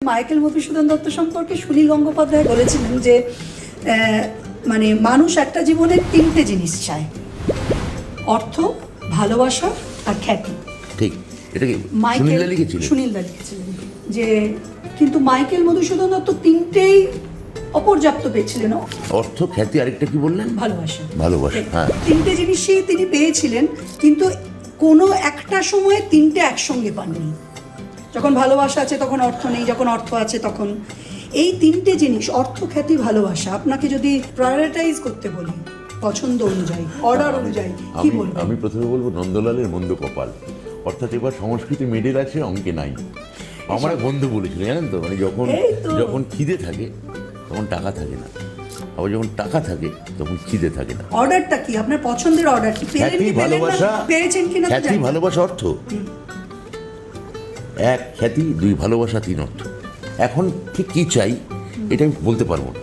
Michael Madhusudan Dutta সম্পর্কে সুনীল গঙ্গোপাধ্যায় বলেছিলেন যে মানে মানুষ একটা জীবনের তিনটে জিনিস চায়, অর্থ, ভালোবাসা আর খ্যাতি। ঠিক, এটা কি সুনীলদা লিখেছিলেন? সুনীলদা লিখেছিলেন যে কিন্তু মাইকেল মধুসূদন দত্ত তিনটেই অপর্যাপ্ত পেয়েছিলেন। অর্থ, খ্যাতি, আরেকটা কি বললেন? ভালোবাসা। ভালোবাসা, হ্যাঁ। তিনটে জিনিসই তিনি পেয়েছিলেন, কিন্তু কোনো একটা সময়ে তিনটে একসঙ্গে পাননি। যখন ভালোবাসা আছে তখন অর্থ নেই, যখন অর্থ আছে তখন এই তিনটে জিনিস, অর্থ, খ্যাতি, ভালোবাসা, আপনাকে যদি প্রায়োরিটাইজ করতে বলি পছন্দ অনুযায়ী, অর্ডার অনুযায়ী, কি বলবেন? আমি প্রথমে বলবো নন্দলালের মন্দ কপাল, অর্থাৎ এবার সংস্কৃতি মেডেল আছে, অঙ্কে নাই। আমার এক বন্ধু বলেছিল, জানেন তো, মানে যখন খিদে থাকে তখন টাকা থাকে না, আবার যখন টাকা থাকে তখন খিদে থাকে না। অর্ডারটা কি আপনার পছন্দের? অর্ডার কি খ্যাতি, ভালোবাসা, পেয়েছেন কিনা? খ্যাতি, ভালোবাসা, অর্থ। এক খ্যাতি, দুই ভালোবাসা, তিন অর্থ। এখন ঠিক কি চাই এটা আমি বলতে পারবো না।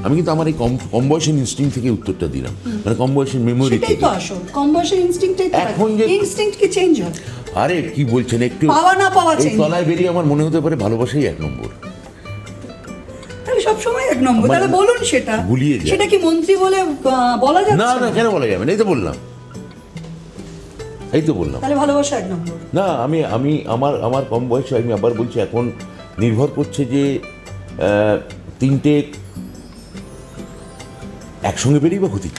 আমি কিন্তু আমার এই কম বয়সের ইনস্টিংক্ট থেকে উত্তরটা দিলাম, মানে কম বয়সের মেমোরি থেকে। তো আসল কম বয়সের ইনস্টিংক্টটাই তো। এখন যে ইনস্টিংক্ট কি চেঞ্জ হয়? আরে কি বলছেন, একটু পাওয়া না পাওয়া চেঞ্জ। তলায় বেরিয়ে আমার মনে হতে পারে ভালোবাসাই এক নম্বর। তাহলে সব সময় এক নম্বর, তাহলে বলুন সেটা। ভুলিয়ে যায়। সেটা কি মন্ত্রী বলে বলা যাচ্ছে না না, কেন বলা যাবে না? এই তো বললাম, তাহলে ভালোবাসা এক নম্বর না। আমি আমার কম বয়সে, আমি আবার বলছি, এখন নির্ভর করছে যে তিনটে একসঙ্গে বেরিয়ে বা ক্ষতি।